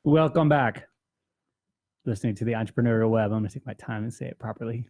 Welcome back. Listening to the Entrepreneurial Web. I'm going to take my time and say it properly.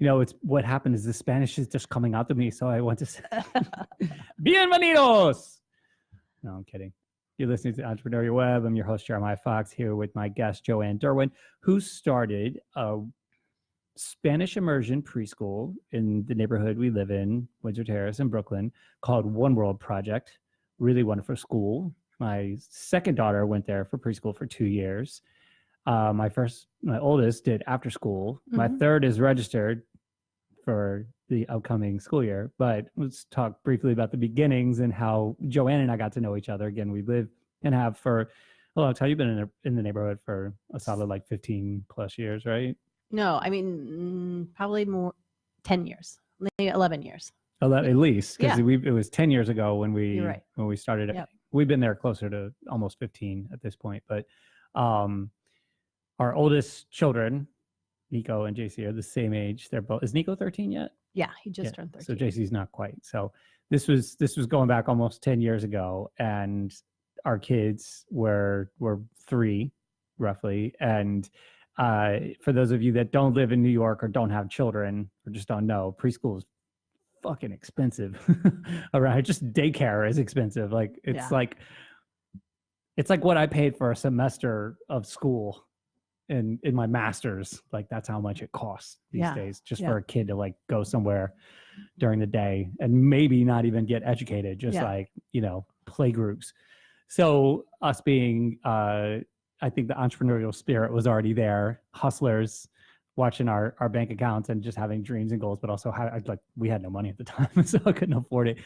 It's what happened is the Spanish is just coming out to me, so I want to say Bienvenidos! No, I'm kidding. You're listening to the Entrepreneurial Web. I'm your host, Jeremiah Fox, here with my guest, Joanne Derwin, who started a Spanish immersion preschool in the neighborhood we live in, Windsor Terrace in Brooklyn, called One World Project. Really wonderful school. My second daughter went there for preschool for 2 years. My oldest did after school. My third is registered for the upcoming school year. But let's talk briefly about the beginnings and how Joanne and I got to know each other. Again, we live and have for a long time. You've been in the neighborhood for a solid like 15 plus years, right? No, I mean, probably more, 10 years, maybe 11 years. At least, because it was 10 years ago when we started. Yep. We've been there closer to almost 15 at this point. But our oldest children, Nico and JC, are the same age. They're both. Is Nico 13 yet? Yeah, he just turned 13. So JC's not quite. So this was going back almost 10 years ago, and our kids were 3, roughly. And for those of you that don't live in New York or don't have children or just don't know, preschool is fucking expensive. Around just daycare is expensive. Like it's like what I paid for a semester of school in my master's. Like that's how much it costs these days just for a kid to like go somewhere during the day and maybe not even get educated, just like, play groups. So us being, I think the entrepreneurial spirit was already there, hustlers, watching our bank accounts and just having dreams and goals, but also we had no money at the time, so I couldn't afford it.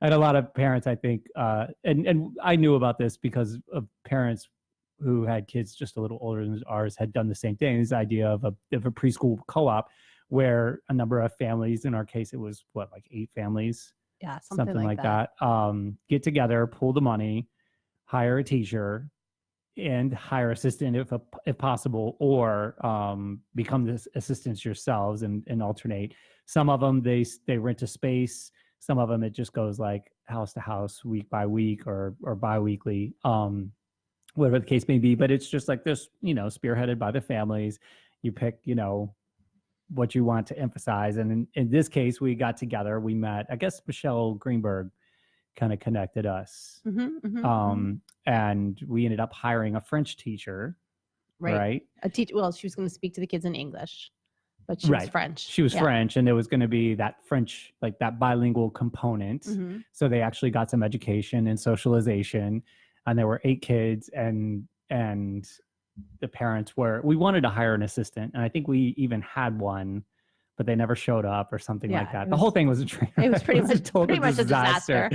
And a lot of parents, I think, and I knew about this because of parents who had kids just a little older than ours had done the same thing. This idea of a preschool co-op where a number of families, in our case, it was like 8 families, something like that, get together, pool the money, hire a teacher, and hire assistant if possible, or become the assistants yourselves and alternate. Some of them they rent a space. Some of them it just goes like house to house, week by week or bi-weekly, whatever the case may be. But it's just like this, spearheaded by the families. You pick, what you want to emphasize. And in this case, we got together. We met. I guess Michelle Greenberg kind of connected us. And we ended up hiring a French teacher, right? A teacher. Well, she was going to speak to the kids in English, but she was French. She was French, and there was going to be that French, like that bilingual component. So they actually got some education and socialization, and there were 8 kids, and the parents we wanted to hire an assistant, and I think we even had one, but they never showed up or something like that. The whole thing was a train wreck. It was pretty much a disaster.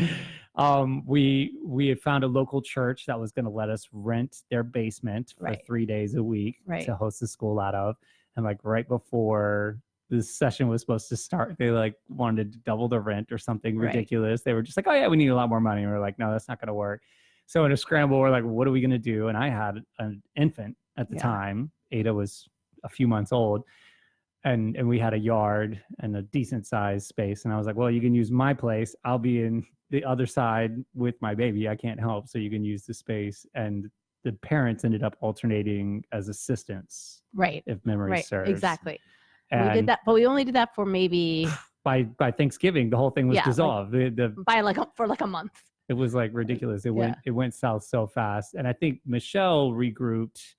We had found a local church that was going to let us rent their basement for 3 days a week to host the school out of. And like right before this session was supposed to start, they like wanted to double the rent or something ridiculous. They were just like, oh yeah, we need a lot more money. And we're like, no, that's not going to work. So in a scramble, we're like, what are we going to do? And I had an infant at the time. Ada was a few months old. And we had a yard and a decent sized space. And I was like, well, you can use my place. I'll be in the other side with my baby. I can't help. So you can use the space. And the parents ended up alternating as assistants. Right. If memory serves. Exactly. And we did that, but we only did that for maybe by Thanksgiving, the whole thing was dissolved. For like a month. It was like ridiculous. It went south so fast. And I think Michelle regrouped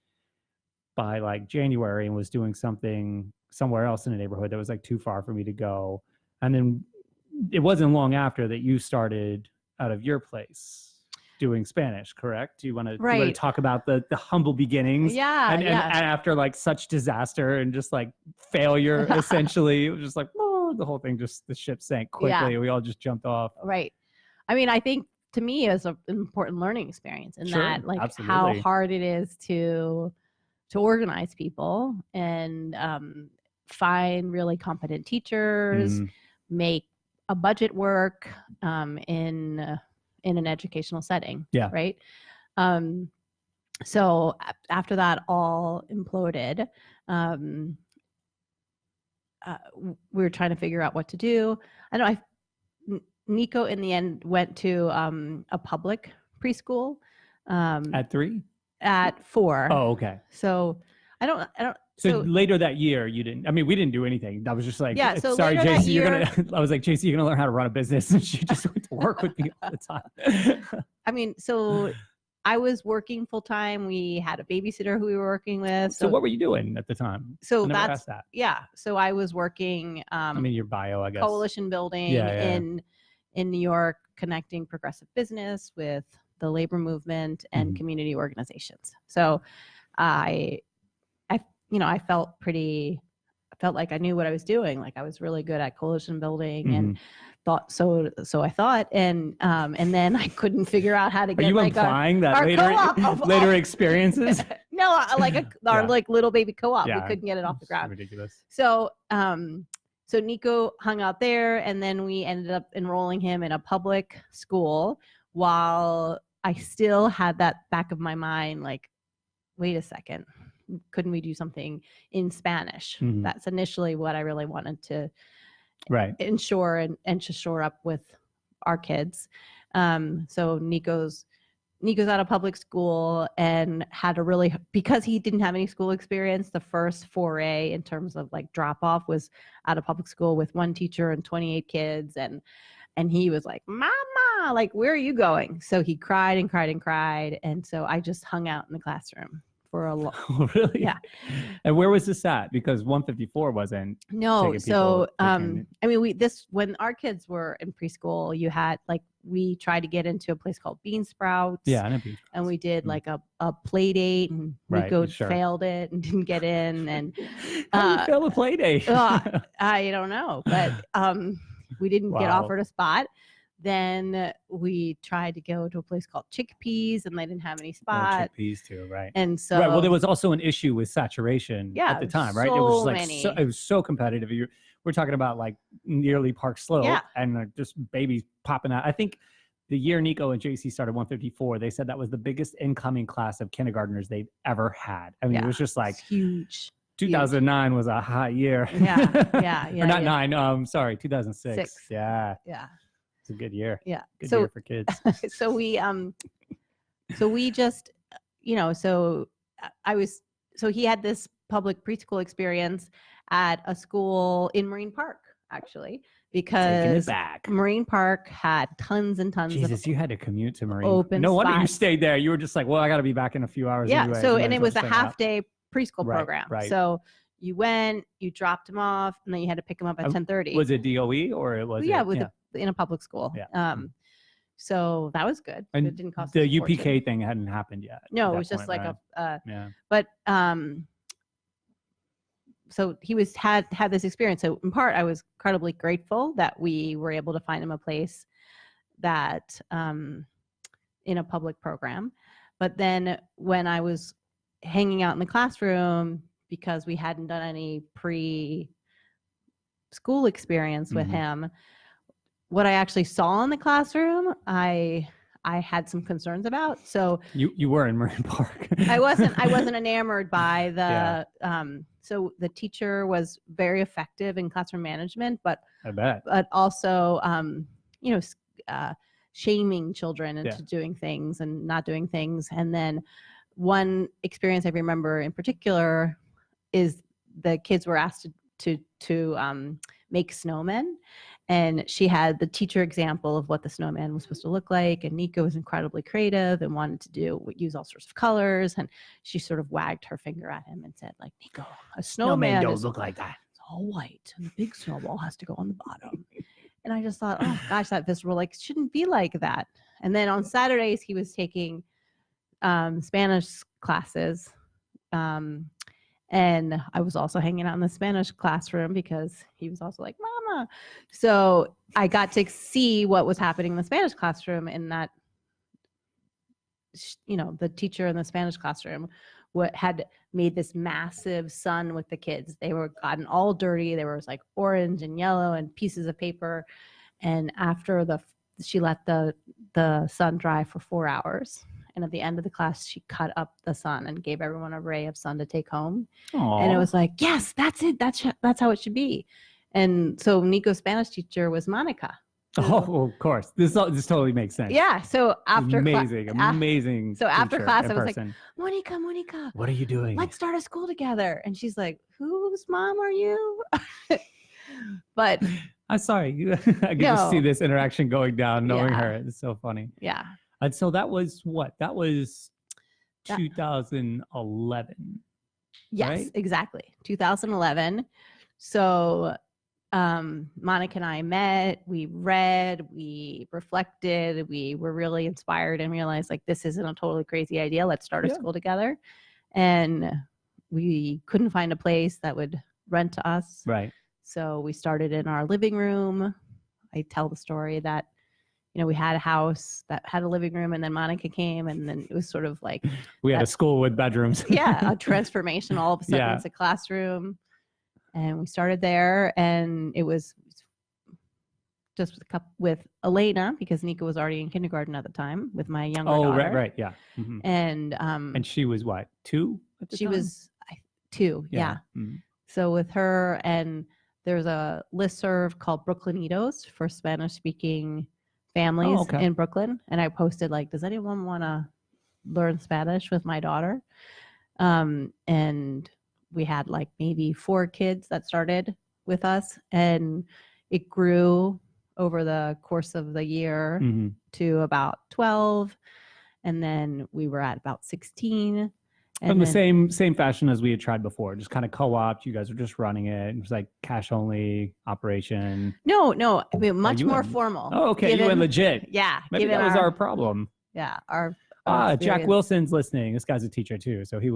by like January and was doing something somewhere else in the neighborhood that was like too far for me to go. And then it wasn't long after that you started out of your place doing Spanish, correct? Do you want to talk about the humble beginnings? And after like such disaster and just like failure, essentially, it was just like, oh, the whole thing, the ship sank quickly. We all just jumped off. Right. I mean, I think to me it was an important learning experience in that, like absolutely. How hard it is to organize people and find really competent teachers, make a budget work in an educational setting. Right. So after that all imploded, we were trying to figure out what to do. I know Nico in the end went to a public preschool. At 3? at 4. Oh, okay. So I don't. So later that year, you didn't. I mean, we didn't do anything. I was just like, yeah. So sorry, JC, you're gonna. I was like, JC, you're gonna learn how to run a business, and she just went to work with me all the time. I mean, so I was working full time. We had a babysitter who we were working with. So what were you doing at the time? So that's that. Yeah. So I was working. I mean, your bio, I guess. Coalition building in New York, connecting progressive business with the labor movement and community organizations. So I felt like I knew what I was doing. Like I was really good at coalition building and thought so I thought, and then I couldn't figure out how to get. Are you implying that later experiences? No, our little baby co-op. We couldn't get it off the ground. Ridiculous. So Nico hung out there, and then we ended up enrolling him in a public school while I still had that back of my mind, like, wait a second, couldn't we do something in Spanish? That's initially what I really wanted to ensure and to shore up with our kids. So Nico's out of public school and had to really, because he didn't have any school experience, the first foray in terms of like drop off was out of public school with one teacher and 28 kids. And he was like, Mama, like, where are you going? So he cried and cried and cried. And so I just hung out in the classroom for a long. Oh, really? Yeah. And where was this at? Because 154 wasn't. No. So, I mean, when our kids were in preschool, you had we tried to get into a place called Bean Sprouts. Yeah, I know Bean Sprouts. And we did like a play date, and Nico failed it and didn't get in. And how did you fail a play date? I don't know, but we didn't get offered a spot. Then we tried to go to a place called Chickpeas, and they didn't have any spots. Chickpeas too, right? And so, well, there was also an issue with saturation at the time, right? It was it was so competitive. We're talking about like nearly Park Slope, and just babies popping out. I think the year Nico and JC started 154, they said that was the biggest incoming class of kindergartners they'd ever had. I mean, it was just like huge. 2009 was a hot year. Yeah. Or not 9. Sorry, 2006. Yeah. It's a good year. Yeah. Good year for kids. So we just, so he had this public preschool experience at a school in Marine Park, actually, because Marine Park had tons and tons of you had to commute to Marine. Open no wonder you stayed there. You were just like, well, I got to be back in a few hours. Yeah. Anyway. So, and it was a half day preschool program. Right. So you went, you dropped him off, and then you had to pick him up at 10:30. Was it DOE or it was? Yeah, in a public school. Yeah. So that was good. And it didn't cost the UPK thing hadn't happened yet. No, it was just like but so he had this experience. So in part, I was incredibly grateful that we were able to find him a place that in a public program. But then when I was hanging out in the classroom, because we hadn't done any pre-school experience with him, what I actually saw in the classroom, I had some concerns about. So you were in Marine Park. I wasn't enamored by the so the teacher was very effective in classroom management, but I bet. But also shaming children into doing things and not doing things. And then one experience I remember in particular is the kids were asked to make snowmen. And she had the teacher example of what the snowman was supposed to look like. And Nico was incredibly creative and wanted to use all sorts of colors. And she sort of wagged her finger at him and said, like, Nico, a snowman don't look like that. It's all white, and the big snowball has to go on the bottom. And I just thought, oh gosh, that visceral, like, shouldn't be like that. And then on Saturdays, he was taking Spanish classes. And I was also hanging out in the Spanish classroom because he was also like, Mama. So I got to see what was happening in the Spanish classroom, and that, the teacher in the Spanish classroom had made this massive sun with the kids. They were gotten all dirty. There was like orange and yellow and pieces of paper. And after she let the sun dry for 4 hours. And at the end of the class, she cut up the sun and gave everyone a ray of sun to take home. Aww. And it was like, yes, that's it. That's how it should be. And so Nico's Spanish teacher was Monica. Oh, of course. This totally makes sense. Yeah. So after amazing. So after class, I was like, Monica, what are you doing? Let's start a school together. And she's like, whose mom are you? But I'm sorry. I can just see this interaction going down, knowing her. It's so funny. Yeah. And so that was what? That was 2011. Yes, right? Exactly. 2011. So Monica and I met, we read, we reflected, we were really inspired and realized like this isn't a totally crazy idea. Let's start a school together. And we couldn't find a place that would rent to us. Right. So we started in our living room. I tell the story that, we had a house that had a living room and then Monica came and then it was sort of like we had a school with bedrooms. A transformation. All of a sudden it's a classroom. And we started there and it was just with Elena because Nika was already in kindergarten at the time with my younger daughter. Oh, right. Yeah. Mm-hmm. And she was what, 2 at the time? She was 2. Yeah. Mm-hmm. So with her, and there's a listserv called Brooklynitos for Spanish speaking families in Brooklyn. And I posted like, does anyone want to learn Spanish with my daughter? And we had like maybe 4 kids that started with us and it grew over the course of the year to about 12. And then we were at about 16. From the same fashion as we had tried before, just kind of co-opt. You guys were just running it. It was like cash only operation. No, I mean, much more formal. Oh, okay. You went legit. Yeah. Maybe that was our problem. Yeah. Jack Wilson's listening. This guy's a teacher too. So he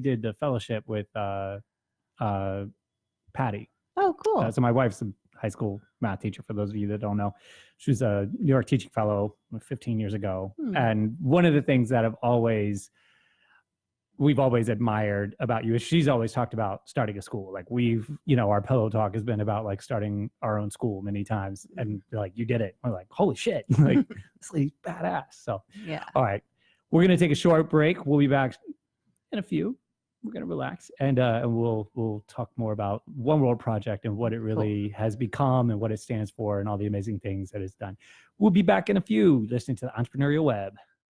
did the fellowship with Patty. Oh, cool. So my wife's a high school math teacher, for those of you that don't know. She was a New York teaching fellow 15 years ago. And one of the things that we've always admired about you is she's always talked about starting a school. Like our pillow talk has been about like starting our own school many times. And they're like, you did it. We're like, holy shit. Like this lady's badass. So yeah. All right. We're going to take a short break. We'll be back in a few. We're going to relax and we'll talk more about One World Project and what it really has become and what it stands for and all the amazing things that it's done. We'll be back in a few, listening to the Entrepreneurial Web.